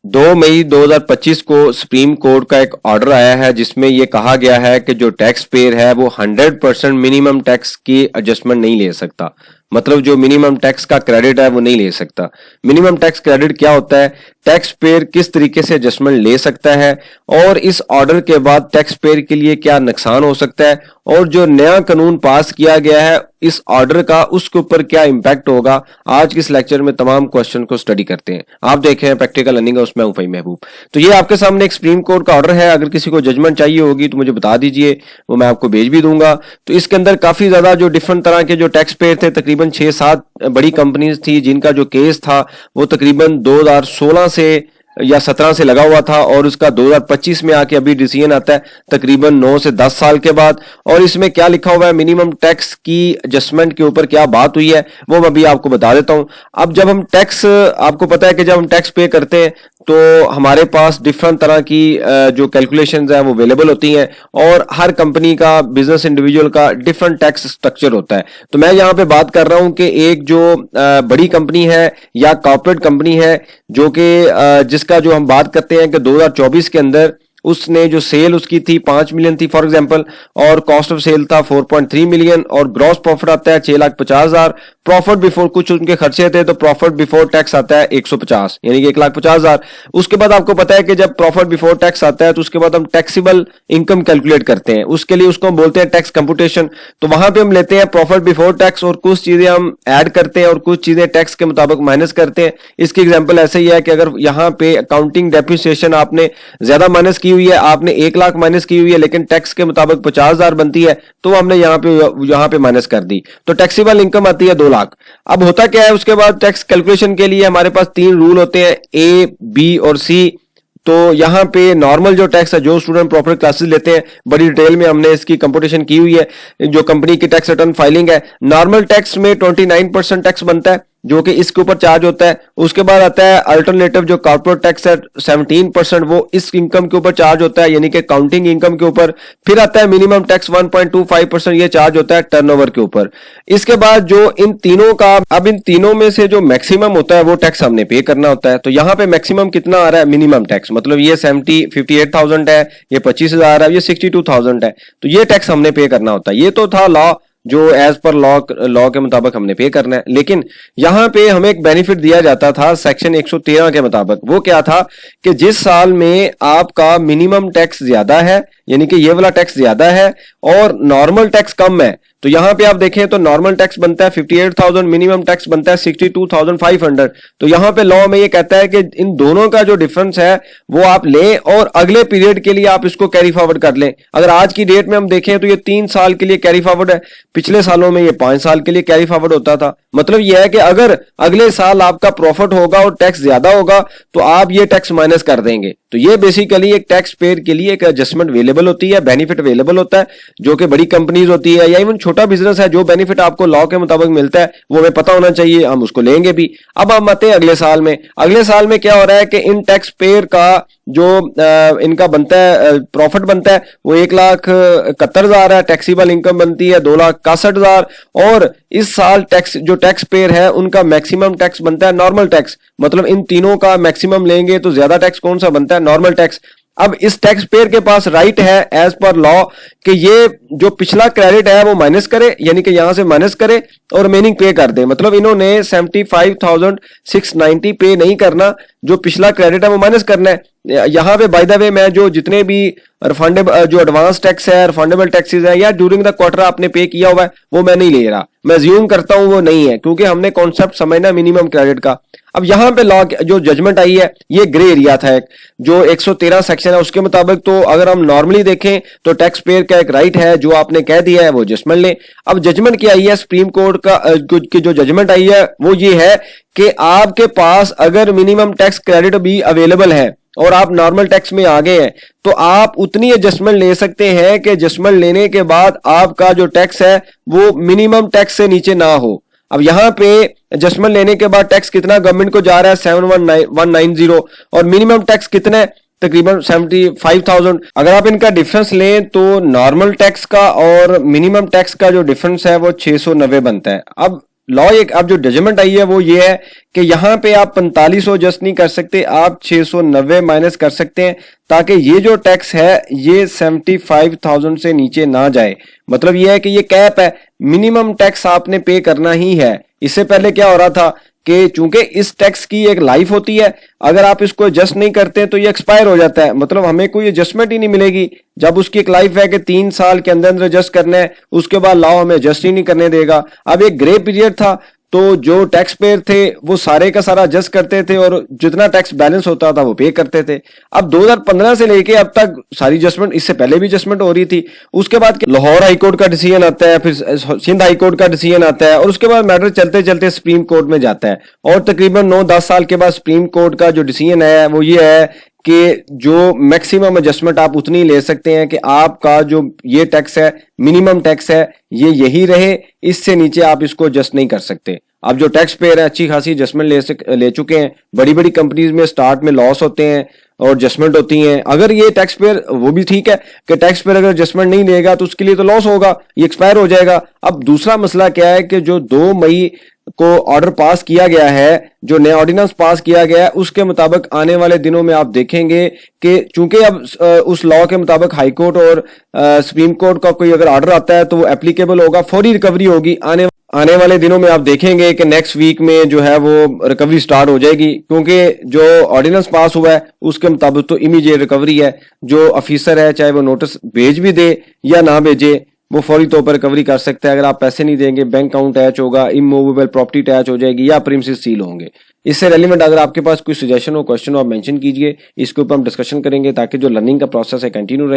2 मई 2025 को supreme court का एक ऑर्डर आया है जिसमें यह कहा गया है कि जो टैक्स पेयर है वो 100% मिनिमम टैक्स की एडजस्टमेंट नहीं ले सकता। मतलब जो मिनिमम टैक्स का क्रेडिट है वो नहीं ले सकता। मिनिमम टैक्स क्रेडिट क्या होता है, टैक्स पेयर किस तरीके से एडजस्टमेंट ले सकता है और इस ऑर्डर के बाद टैक्स पेयर के लिए क्या नुकसान हो सकता है और जो नया कानून पास किया गया है इस ऑर्डर का उसके ऊपर क्या इंपैक्ट होगा। आज के इस लेक्चर में तमाम क्वेश्चन को स्टडी करते हैं। आप देख रहे हैं प्रैक्टिकल लर्निंग, उसमें हूं फहीम महबूब। तो ये आपके सामने एक सुप्रीम कोर्ट का ऑर्डर है। अगर किसी को जजमेंट चाहिए होगी तो मुझे बता दीजिए, वो मैं आपको भेज भी दूंगा। तो इसके अंदर काफी ज्यादा जो डिफरेंट तरह के जो टैक्स पेयर थे, तकरीबन 6-7 बड़ी कंपनीज थी जिनका जो केस था वो तकरीबन 2016 से या 17 से लगा हुआ था और उसका 2025 में आके अभी डिसीजन आता है तकरीबन 9 से 10 साल के बाद। और इसमें क्या लिखा हुआ है, मिनिमम टैक्स की एडजस्टमेंट के ऊपर क्या बात हुई है वो मैं अभी आपको बता देता हूं। अब जब हम टैक्स, आपको पता है कि जब हम टैक्स पे करते हैं तो हमारे पास डिफरेंट तरह की जो कैलकुलेशंस है वो अवेलेबल होती हैं और हर कंपनी का, बिजनेस इंडिविजुअल का डिफरेंट टैक्स स्ट्रक्चर होता है। तो मैं यहाँ पे बात कर रहा हूं कि एक जो बड़ी कंपनी है या कॉर्पोरेट कंपनी है जो कि जिसका जो हम बात करते हैं कि 2024 के अंदर उसने जो सेल उसकी थी 5 मिलियन थी फॉर एग्जांपल, और कॉस्ट ऑफ सेल था 4.3 मिलियन और ग्रॉस प्रॉफिट आता है 6,50,000। प्रॉफिट बिफोर, कुछ उनके खर्चे थे तो प्रॉफिट बिफोर टैक्स आता है 150, यानी कि 1,50,000। उसके बाद आपको पता है कि जब प्रॉफिट बिफोर टैक्स आता है तो उसके बाद हम टैक्सेबल इनकम कैलकुलेट करते हैं। उसके लिए उसको हम बोलते हैं टैक्स कंप्यूटेशन। तो वहां पे हम लेते हैं प्रॉफिट बिफोर टैक्स और कुछ चीजें हम ऐड करते हैं और कुछ चीजें टैक्स के मुताबिक माइनस करते हैं। इसकी एग्जांपल ऐसे ही है कि अगर यहाँ पे अकाउंटिंग डेप्रिसिएशन आपने ज्यादा माइनस की हुई है, आपने 1 लाख माइनस की हुई है लेकिन टैक्स के मुताबिक 50,000 बनती है तो हमने यहाँ पे माइनस कर दी, तो टैक्सेबल इनकम आती है 2 लाख। अब होता क्या है, उसके बाद टैक्स कैलकुलेशन के लिए हमारे पास 3 रूल होते हैं, ए, बी और सी। तो यहाँ पे नॉर्मल जो टैक्स है, जो स्टूडेंट प्रॉपर क्लासेस लेते हैं, बड़ी डिटेल में हमने इसकी कंप्यूटेशन की हुई है। जो कंपनी की टैक्स रिटर्न फाइलिंग है, नॉर्मल टैक्स में 29% टैक्स बनता है जो कि इसके ऊपर चार्ज होता है। उसके बाद आता है अल्टरनेटिव जो कॉर्पोरेट टैक्स है 17%, वो इस इनकम के ऊपर चार्ज होता है, यानी कि काउंटिंग इनकम के ऊपर। फिर आता है मिनिमम टैक्स 1.25%, ये चार्ज होता है टर्नओवर के ऊपर। इसके बाद जो इन तीनों का, अब इन तीनों में से जो मैक्सिमम होता है वो टैक्स हमने पे करना होता है। तो यहाँ पे मैक्सिमम कितना आ रहा है, मिनिमम टैक्स, मतलब ये 58,000 है, ये 25,000 है, ये 62,000 है, तो ये टैक्स हमने पे करना होता है। ये तो था लॉ, जो एज पर लॉ के मुताबिक हमने पे करना है। लेकिन यहां पे हमें एक बेनिफिट दिया जाता था सेक्शन 113 के मुताबिक। वो क्या था कि जिस साल में आपका मिनिमम टैक्स ज्यादा है, यानी कि ये वाला टैक्स ज्यादा है और नॉर्मल टैक्स कम है, तो यहां पे आप देखें तो नॉर्मल टैक्स बनता है 58,000, मिनिमम टैक्स बनता है 62,500। तो यहां पे लॉ में ये कहता है कि इन दोनों का जो डिफरेंस है वो आप लें और अगले पीरियड के लिए आप इसको कैरी फॉरवर्ड कर लें। अगर आज की डेट में हम देखें तो ये 3 साल के लिए कैरी फॉरवर्ड है, पिछले सालों में ये 5 साल के लिए कैरी फॉरवर्ड होता था। मतलब यह है कि अगर अगले साल आपका प्रॉफिट होगा और टैक्स ज्यादा होगा तो आप ये टैक्स माइनस कर देंगे। तो ये बेसिकली एक टैक्स पेयर के लिए एक एडजस्टमेंट अवेलेबल होती है, बेनिफिट अवेलेबल होता है, जो कि बड़ी कंपनीज होती है या इवन छोटा बिजनेस है, जो बेनिफिट आपको लॉ के मुताबिक मिलता है वो हमें पता होना चाहिए, हम उसको लेंगे भी। अब हम आते हैं अगले साल में। अगले साल में क्या हो रहा है कि इन टैक्स पेयर का जो इनका बनता है, प्रॉफिट बनता है वो 1,71,000 है, टैक्सीबल इनकम बनती है 2,61,000 और इस साल टैक्स जो टैक्स पेयर है उनका मैक्सिमम टैक्स बनता है नॉर्मल टैक्स। मतलब इन तीनों का मैक्सिमम लेंगे तो ज्यादा टैक्स कौन सा बनता है, नॉर्मल टैक्स। अब इस टैक्स पेयर के पास राइट है एज पर लॉ कि ये जो पिछला क्रेडिट है वो माइनस करे, यानी कि यहां से माइनस करे और रिमेनिंग पे कर दे। मतलब इन्होंने 75,690 पे नहीं करना, जो पिछला क्रेडिट है वो माइनस करना है। यहां पे बाय द वे मैं जो जितने भी रिफंडेबल जो एडवांस टैक्स है, रिफंडेबल टैक्सेस है या ड्यूरिंग द क्वार्टर आपने पे किया हुआ है वो मैं नहीं ले रहा, मैं ज्यूम करता हूं वो नहीं है, क्योंकि हमने कॉन्सेप्ट समझना मिनिमम क्रेडिट का। अब यहां पे लॉ जो जजमेंट आई है ये ग्रे एरिया था, एक जो 113 सेक्शन है उसके मुताबिक। तो अगर हम नॉर्मली देखें तो टैक्स पेयर का एक राइट है, जो आपने कह दिया है वो जजमेंट ले। अब जजमेंट क्या आई है सुप्रीम कोर्ट का की जो जजमेंट आई है वो ये है कि आपके पास अगर मिनिमम टैक्स क्रेडिट भी अवेलेबल है और आप नॉर्मल टैक्स में आ गए हैं तो आप उतनी एडजस्टमेंट ले सकते हैं कि एडजस्टमेंट लेने के बाद आपका जो टैक्स है वो मिनिमम टैक्स से नीचे ना हो। अब यहां पे एडजस्टमेंट लेने के बाद टैक्स कितना गवर्नमेंट को जा रहा है 7,190 और मिनिमम टैक्स कितना है तकरीबन 75,000। अगर आप इनका डिफरेंस लें तो नॉर्मल टैक्स का और मिनिमम टैक्स का जो डिफरेंस है वो 690 बनता है। अब लॉ एक अब जो जजमेंट आई है वो ये है कि यहां पे आप 4500 एडजस्ट नहीं कर सकते, आप 690 माइनस कर सकते हैं ताकि ये जो टैक्स है ये 75,000 से नीचे ना जाए। मतलब ये है कि ये कैप है, मिनिमम टैक्स आपने पे करना ही है। इससे पहले क्या हो रहा था कि चूंकि इस टैक्स की एक लाइफ होती है, अगर आप इसको एडजस्ट नहीं करते तो ये एक्सपायर हो जाता है, मतलब हमें कोई एडजस्टमेंट ही नहीं मिलेगी। जब उसकी एक लाइफ है कि 3 साल के अंदर अंदर एडजस्ट करना है, उसके बाद लॉ हमें एडजस्ट ही नहीं करने देगा। अब एक ग्रे पीरियड था तो जो टैक्स पेयर थे वो सारे का सारा एडजस्ट करते थे और जितना टैक्स बैलेंस होता था वो पे करते थे। अब 2015 से लेके अब तक सारी एडजस्टमेंट, इससे पहले भी एडजस्टमेंट हो रही थी। उसके बाद लाहौर हाईकोर्ट का डिसीजन आता है, फिर सिंध हाईकोर्ट का डिसीजन आता है और उसके बाद मैटर चलते चलते सुप्रीम कोर्ट में जाता है और तकरीबन 9-10 साल के बाद सुप्रीम कोर्ट का जो डिसीजन है वो ये है कि जो मैक्सिमम एडजस्टमेंट आप उतनी ले सकते हैं कि आपका जो ये टैक्स है, मिनिमम टैक्स है, ये यही रहे, इससे नीचे आप इसको एडजस्ट नहीं कर सकते। अब जो टैक्स पेयर है अच्छी खासी एडजस्टमेंट ले चुके हैं। बड़ी बड़ी कंपनीज में स्टार्ट में लॉस होते हैं और एडजस्टमेंट होती हैं। अगर ये टैक्स पेयर, वो भी ठीक है कि टैक्स पेयर अगर एडजस्टमेंट नहीं लेगा तो उसके लिए तो लॉस होगा, ये एक्सपायर हो जाएगा। अब दूसरा मसला क्या है कि जो 2 मई को ऑर्डर पास किया गया है, जो नया ऑर्डिनेंस पास किया गया है, उसके मुताबिक आने वाले दिनों में आप देखेंगे कि चूंकि अब उस लॉ के मुताबिक हाई कोर्ट और सुप्रीम कोर्ट का कोई अगर ऑर्डर आता है तो वो एप्लीकेबल होगा, फौरी रिकवरी होगी। आने वाले दिनों में आप देखेंगे कि नेक्स्ट वीक में जो है वो रिकवरी स्टार्ट हो जाएगी, क्योंकि जो ऑर्डिनेंस पास हुआ है उसके मुताबिक तो इमीडिएट रिकवरी है। जो ऑफिसर है चाहे वो नोटिस भेज भी दे या ना भेजे, वो फौरी तौर पर रिकवरी कर सकता है। अगर आप पैसे नहीं देंगे, बैंक अकाउंट अटैच होगा, इमूवेबल प्रॉपर्टी अटैच हो जाएगी या प्रीमिसेस सील होंगे। इससे रेलिवेंट अगर आपके पास कोई सजेशन हो, क्वेश्चन हो, आप मेंशन कीजिए, इसके ऊपर हम डिस्कशन करेंगे ताकि जो लर्निंग का प्रोसेस है कंटिन्यू रहे।